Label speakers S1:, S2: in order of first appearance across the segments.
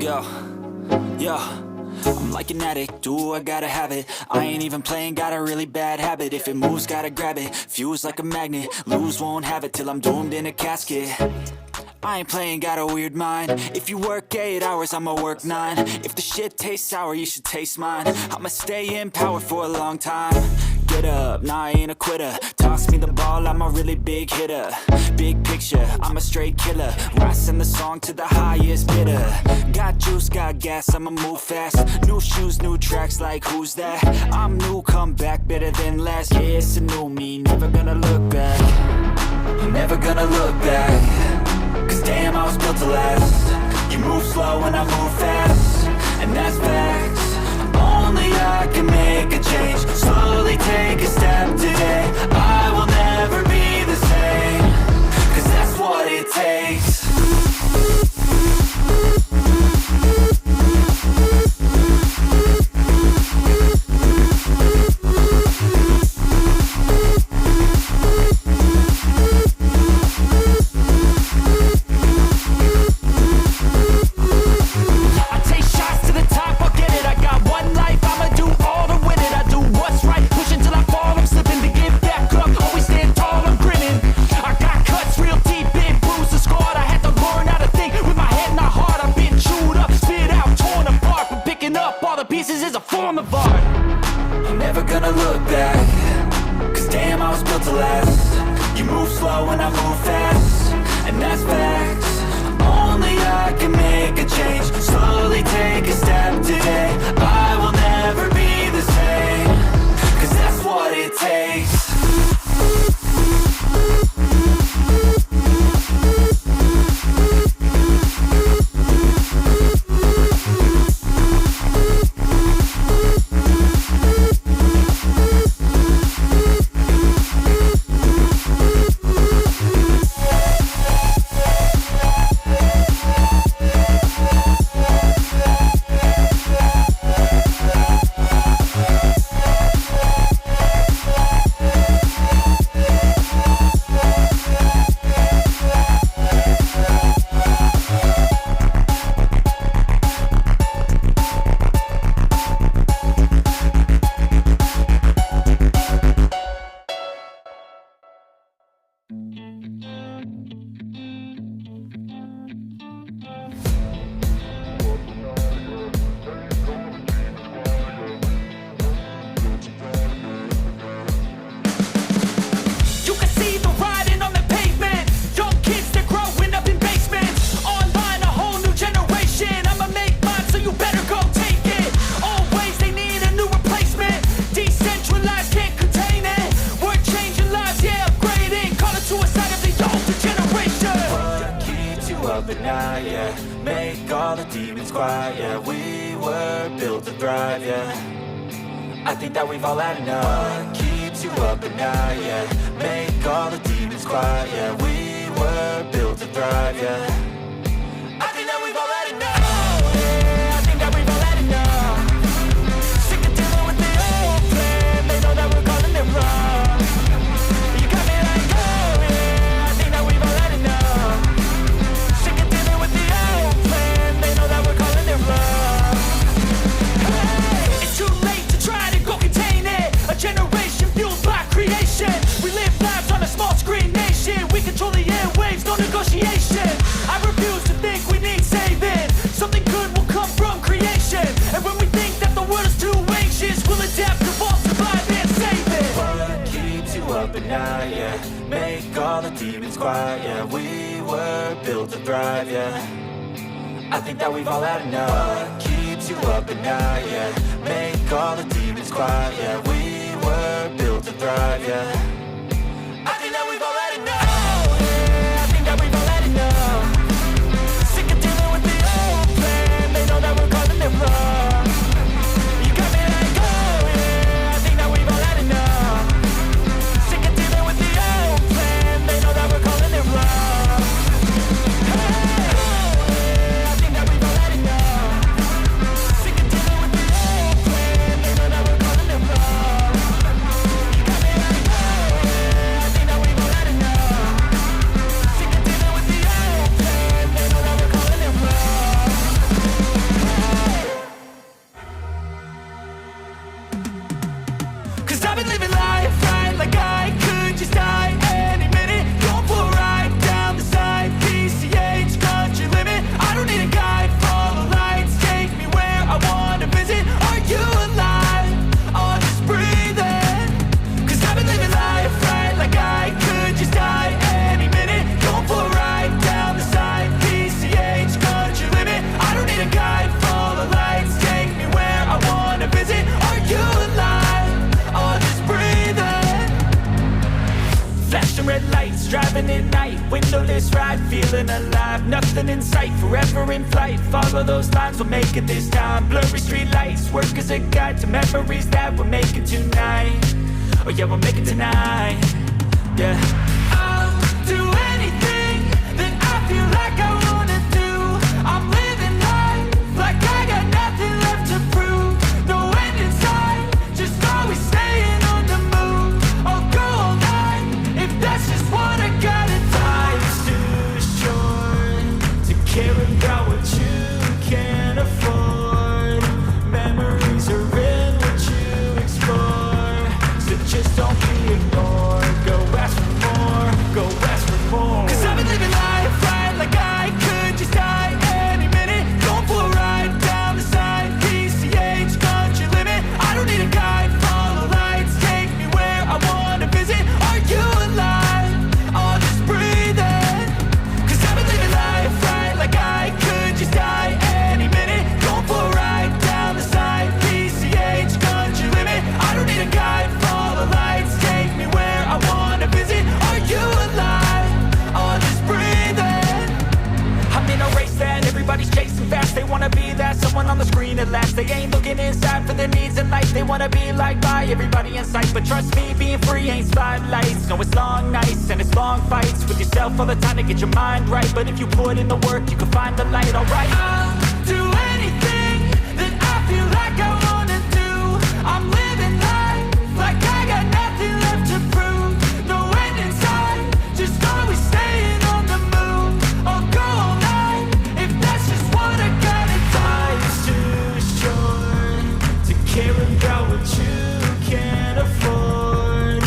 S1: Yo, yo, I'm like an addict, do I gotta have it. I ain't even playing, got a really bad habit. If it moves, gotta grab it, fuse like a magnet. Lose, won't have it till I'm doomed in a casket. I ain't playing, got a weird mind. If you work 8 hours, I'ma work 9. If the shit tastes sour, you should taste mine. I'ma stay in power for a long time. Get up, nah, I ain't a quitter. Toss me the ball, I'm a really big hitter. Big picture, I'm a straight killer. Rising the song to the highest bidder. Got juice, got gas, I'ma move fast. New shoes, new tracks, like who's that? I'm new, come back, better than last. Yeah, it's a new me, never gonna look back. Never gonna look back. Cause damn, I was built to last. You move slow and I move fast, and that's facts. Only I can make a change. Slowly take a step today. I will never be the same. Cause that's what it takes.
S2: I think that we've all had enough. What keeps you up at night, yeah? Make all the demons quiet, yeah. We were built to thrive, yeah. I think that we've all had enough, yeah. I think that we've all had enough. Sick of dealing with the old plan. They know that we're calling it wrong. You got me like, oh yeah. I think that we've all had enough. Sick of dealing with the old plan. They know that we're calling it wrong. Hey, it's too late to try to go contain it. A generation fueled by creation. We live lives on a small screen nation. We control the airwaves, no negotiation. I refuse to think we need saving. Something good will come from creation. And when we think that the world is too anxious, we'll adapt, evolve, survive, and save it. What keeps you up at night, yeah? Make all the demons quiet, yeah. We were built to thrive, yeah. I think that we've all had enough. What keeps you up at night, yeah? Make all the demons quiet, yeah. We were built to thrive, yeah. I think that we've all had enough, yeah. I think that we've all had enough. Sick of dealing with the old plan. They know that we're calling it wrong. You got me like, oh yeah. I think that we've all had enough. Sick of dealing with the old plan. They know that we're calling it wrong.
S1: flashing red lights, driving at night, windowless ride, feeling alive, nothing in sight, forever in flight, follow those lines, we'll make it this time, blurry street lights, work as a guide to memories that we're making tonight, oh yeah, we'll make it tonight, yeah. I'll do anything that I feel like I wanna do, I'm living life like I got nothing left to prove, no end in sight, just always staying on the move, I'll go all night, if that's just what I gotta do. Life's too short to care about what you can't afford, memories are in what you explore, so just don't be ignored, go ask for more, go ask for more. Cause I've been living life right like I could just die any minute, going for a ride down the side, PCH country limit, I don't need a guide, follow lights, take me where I wanna visit, are you alive? I'll just breathe in, cause I've been living life right like I could just die any minute, going for a ride down the side, PCH country limit, I don't need a guide, follow lights, take me where I wanna visit, are you alive? I'll just breathe in. I'm in a race that everybody's chasing fast, they wanna be that someone on the screen at last, they ain't looking inside for their needs in life, they wanna be liked by everybody in sight, but trust me, being free ain't spotlights, no it's long nights and it's long fights with yourself all the time to get your mind right, but if you put in the work you can find the light, alright. I'll do anything that I feel like I wanna do, I'm living life like I got nothing left to prove, no end in sight, just always staying on the move, I'll go all night, if that's just what I gotta do. Life's too short to care about what you can't afford,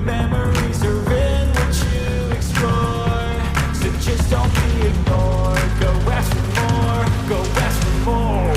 S1: memories are in what you explore, so just don't be ignored, go ask for more, go ask for more.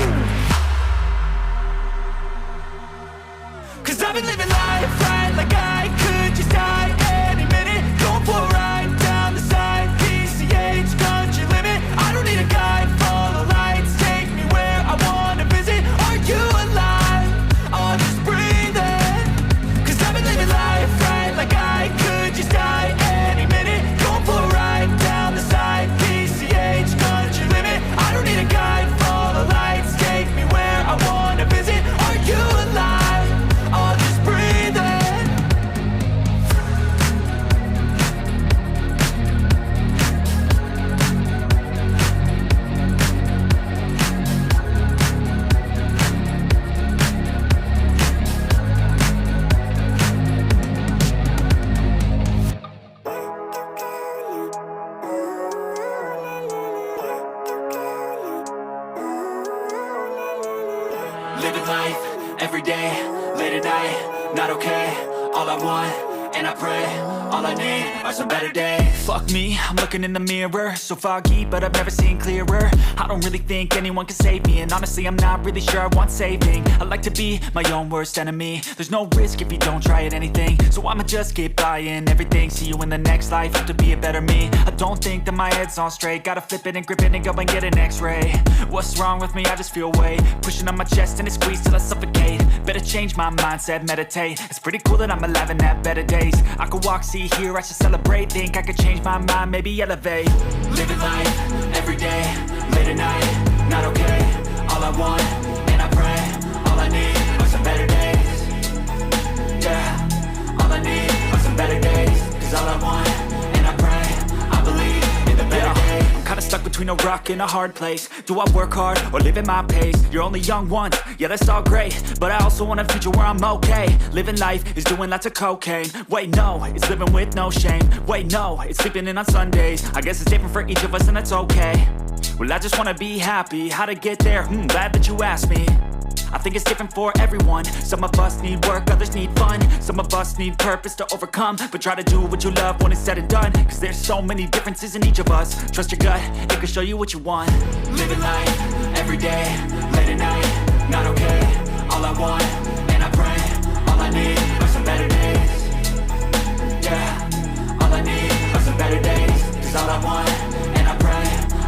S1: Cause I've been living life right like I could just die any minute, going for a ride down the side, PCH country limit, I don't need a guide, follow lights, take me where I wanna visit, are you alive? I'll just breathe in, cause I've been living life right like I could just die any minute, going for a ride down the side, PCH country limit, I don't need a guide, follow lights, take me where I wanna visit, are you alive? I'll just breathe in. Living life every day, late at night, not okay. All I want, and I pray, all I need are some better days. Fuck me, I'm looking in the mirror, so foggy, but I've never seen clearer. I don't really think anyone can save me, and honestly I'm not really sure I want saving. I like to be my own worst enemy, there's no risk if you don't try at anything, so I'ma just keep buying everything. See you in the next life, have to be a better me. I don't think that my head's on straight, gotta flip it and grip it and go and get an x-ray. What's wrong with me? I just feel weight pushing on my chest and it squeezes till I suffocate. Better change my mindset, meditate. It's pretty cool that I'm alive and have better days. I could walk, see, hear, I should celebrate. Think I could change my mind, maybe elevate. Living life, every day, late at night, not okay. All I want, and I pray, all I need are some better days. Yeah, all I need are some better days. Cause all I want, and I pray, I believe in the better days. I'm kinda stuck between a rock and a hard place. Do I work hard or live at my pace? You're only young once, yeah that's all great, but I also want a future where I'm okay. Living life is doing lots of cocaine. Wait no, it's living with no shame. Wait no, it's sleeping in on Sundays. I guess it's different for each of us and that's okay. Well I just wanna be happy, how to get there? Glad that you asked me. I think it's different for everyone. Some of us need work, others need fun. Some of us need purpose to overcome. But try to do what you love when it's said and done. Cause there's so many differences in each of us. Trust your gut, it can show you what you want. Living life, every day, late at night, not okay. All I want, and I pray, all I need are some better days. Yeah, all I need are some better days. Cause all I want, and I pray,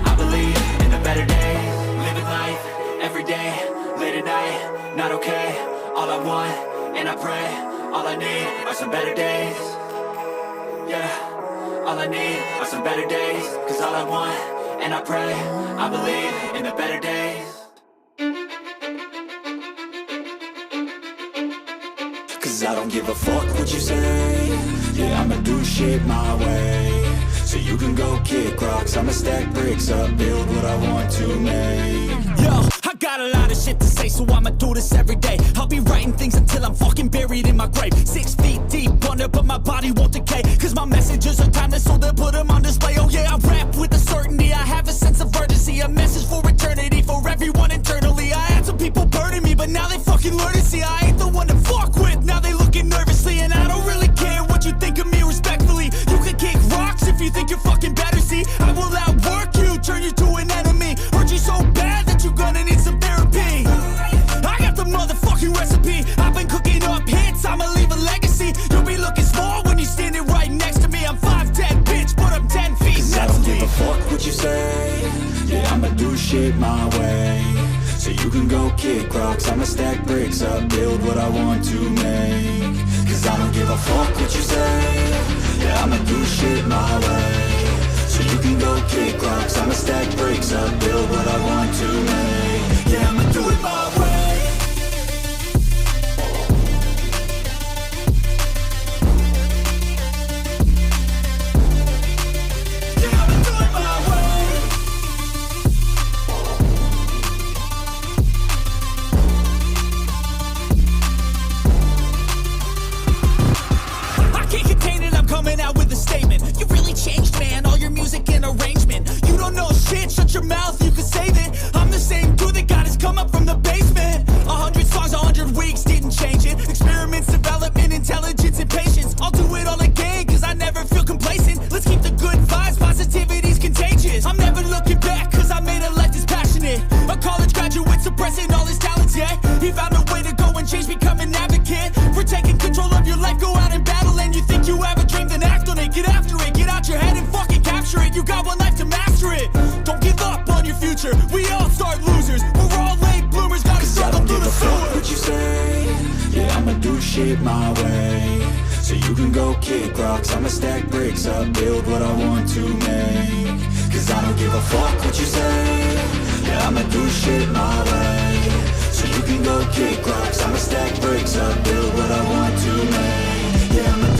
S1: I believe in the better days. Living life, every day, late at night, not okay. All I want, and I pray, all I need are some better days. Yeah. all I need are some better days. Cause all I want, and I pray, I believe in the better days. Cause I don't give a fuck what you say. Yeah, I'ma do shit my way. So you can go kick rocks, I'ma stack bricks up, build what I want to make. Yo, I got a lot of shit to say, so I'ma do this every day. I'll be writing things until I'm fucking buried in my grave. 6 feet deep under, but my body won't decay. Cause my messages are timeless, so they'll put them on display. Oh yeah, I rap with a certainty, I have a sense of urgency. A message for eternity, for everyone internally. I had some people burning me, but now they fucking learn to see I ain't the one to fuck with. Now they looking nervously, and I don't really care what you think of me respectfully. You can kick rocks if you think you're fucking better, see. I will outwork you, turn you to an enemy. Hurt you so bad that you're gonna need some therapy. I got the motherfucking recipe. I've been cooking up hits, I'ma leave a legacy. You'll be looking small when you're standing right next to me. I'm 5'10", bitch, but I'm 10 feet. Cause I don't give a fuck what you say. Yeah, I'ma do shit my way. So you can go kick rocks, I'ma stack bricks up, build what I want to make. Cause I don't give a fuck what you say. Yeah, I'ma do shit my way. So you can go kick rocks, I'ma stack bricks up, build what I want to make. Yeah, I'ma do it my way. Shut your mouth, you can save it. I'm the same dude that got his come up from the basement. 100 songs, 100 weeks, didn't change it. Experiments, development, intelligence, and patience. I'll do it all again, cause I never feel complacent. Let's keep the good vibes, positivity's contagious. I'm never looking back, cause I made a life that's passionate. A college graduate suppressing all his talents, yeah. He found a way to go and change, become an advocate. For taking control of your life, go out and battle. And you think you have a dream, then act on it. Get after it, get out your head and fucking capture it. You got one life to master it. Don't give up on your future. We all start losers. We're all late bloomers. Gotta struggle through the sewer. I don't give a fuck what you say. Yeah, I'ma do shit my way. So you can go kick rocks, I'ma stack bricks up, build what I want to make. Cause I don't give a fuck what you say. Yeah, I'ma do shit my way. So you can go kick rocks, I'ma stack bricks up, build what I want to make. Yeah, I'ma